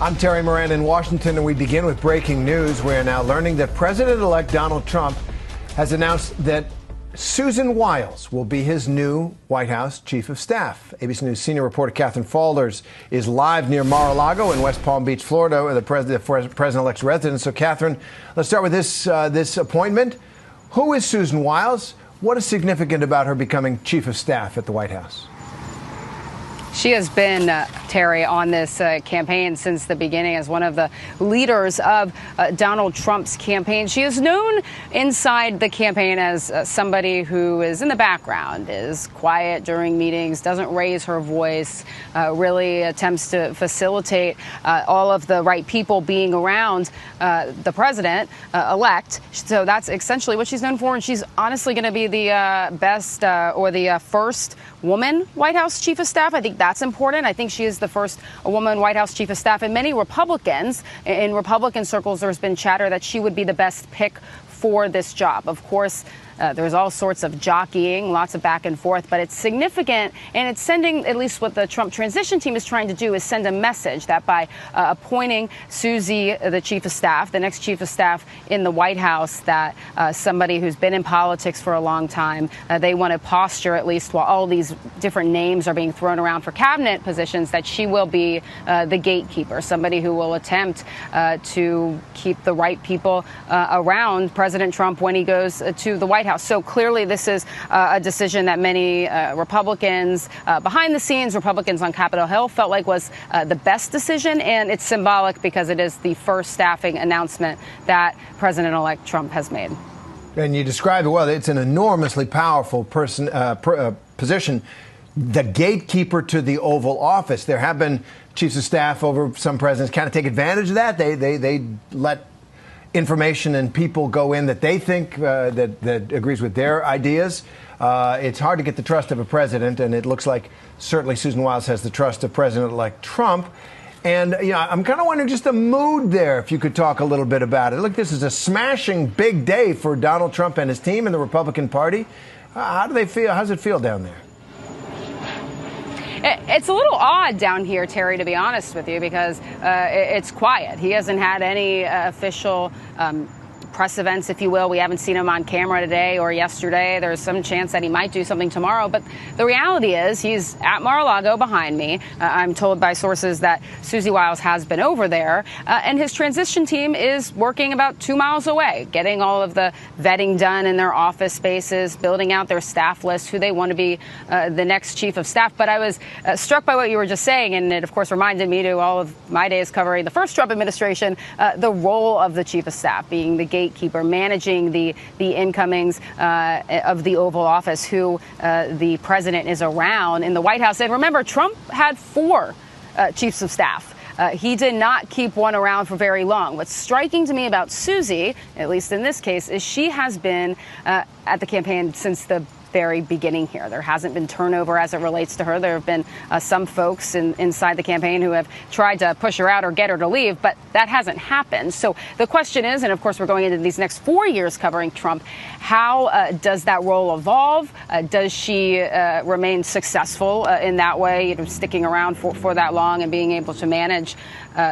I'm Terry Moran in Washington, and we begin with breaking news. We are now learning that President-elect Donald Trump has announced that Susan Wiles will be his new White House chief of staff. ABC News senior reporter Catherine Faulders is live near Mar-a-Lago in West Palm Beach, Florida, the president-elect's residence. So, Catherine, let's start with this appointment. Who is Susan Wiles? What is significant about her becoming chief of staff at the White House? She has been, Terry, on this campaign since the beginning as one of the leaders of Donald Trump's campaign. She is known inside the campaign as somebody who is in the background, is quiet during meetings, doesn't raise her voice, really attempts to facilitate all of the right people being around the president-elect. So that's essentially what she's known for. And she's honestly going to be the best or the first woman White House chief of staff. I think that's important. I think she is the first woman White House chief of staff. And many Republicans, in Republican circles, there's been chatter that she would be the best pick for this job. Of course, there's all sorts of jockeying, lots of back and forth, but it's significant, and it's sending, at least what the Trump transition team is trying to do, is send a message that by appointing Susie, the chief of staff, the next chief of staff in the White House, that somebody who's been in politics for a long time, they want to posture, at least while all these different names are being thrown around for cabinet positions, that she will be the gatekeeper, somebody who will attempt to keep the right people around President Trump when he goes to the White House. So clearly this is a decision that many Republicans behind the scenes, Republicans on Capitol Hill, felt like was the best decision. And it's symbolic because it is the first staffing announcement that President-elect Trump has made. And you describe it well. It's an enormously powerful position, the gatekeeper to the Oval Office. There have been chiefs of staff over some presidents kind of take advantage of that. They let information and people go in that they think that agrees with their ideas. It's hard to get the trust of a president, and it looks like certainly Susan Wiles has the trust of President-elect Trump. And I'm kind of wondering just the mood there, if you could talk a little bit about it. Look, this is a smashing big day for Donald Trump and his team and the Republican Party. How do they feel? How does it feel down there? It's a little odd down here, Terry, to be honest with you, because it's quiet. He hasn't had any official press events, if you will. We haven't seen him on camera today or yesterday. There's some chance that he might do something tomorrow. But the reality is he's at Mar-a-Lago behind me. I'm told by sources that Susie Wiles has been over there. And his transition team is working about 2 miles away, getting all of the vetting done in their office spaces, building out their staff list, who they want to be the next chief of staff. But I was struck by what you were just saying. And it, of course, reminded me to all of my days covering the first Trump administration, the role of the chief of staff being the gatekeeper, managing the incomings of the Oval Office, who the president is around in the White House. And remember, Trump had 4 chiefs of staff. He did not keep one around for very long. What's striking to me about Susie, at least in this case, is she has been at the campaign since the very beginning here. There hasn't been turnover as it relates to her. There have been some folks inside the campaign who have tried to push her out or get her to leave, but that hasn't happened. So the question is, and of course we're going into these next 4 years covering Trump, how does that role evolve? Does she remain successful in that way, sticking around for that long and being able to manage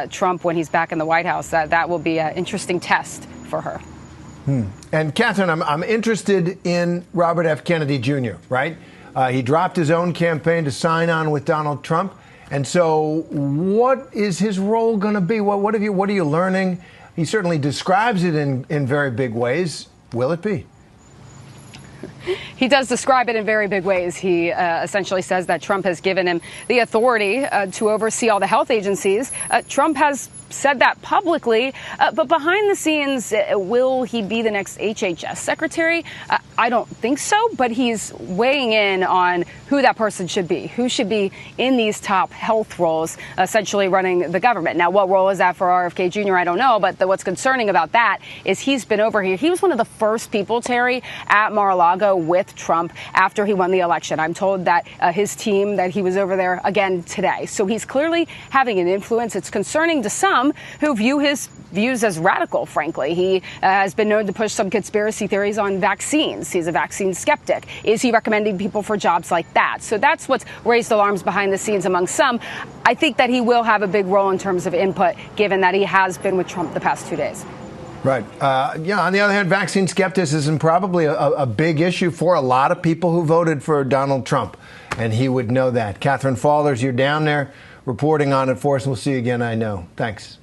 Trump when he's back in the White House? That will be an interesting test for her. And Catherine, I'm interested in Robert F. Kennedy Jr., right? He dropped his own campaign to sign on with Donald Trump. And so what is his role going to be? What are you learning? He certainly describes it in very big ways. Will it be? He does describe it in very big ways. He essentially says that Trump has given him the authority to oversee all the health agencies. Trump has said that publicly, but behind the scenes, will he be the next HHS secretary? I don't think so, but he's weighing in on who that person should be, who should be in these top health roles, essentially running the government. Now, what role is that for RFK Jr.? I don't know, but what's concerning about that is he's been over here. He was one of the first people, Terry, at Mar-a-Lago with Trump after he won the election. I'm told that his team, that he was over there again today. So he's clearly having an influence. It's concerning to some, some who view his views as radical, frankly. He has been known to push some conspiracy theories on vaccines. He's a vaccine skeptic. Is he recommending people for jobs like that? So that's what's raised alarms behind the scenes among some. I think that he will have a big role in terms of input, given that he has been with Trump the past 2 days. Right. Yeah, on the other hand, vaccine skepticism probably a big issue for a lot of people who voted for Donald Trump, and he would know that. Catherine Fallers, you're down there reporting on it for us. We'll see you again, I know. Thanks.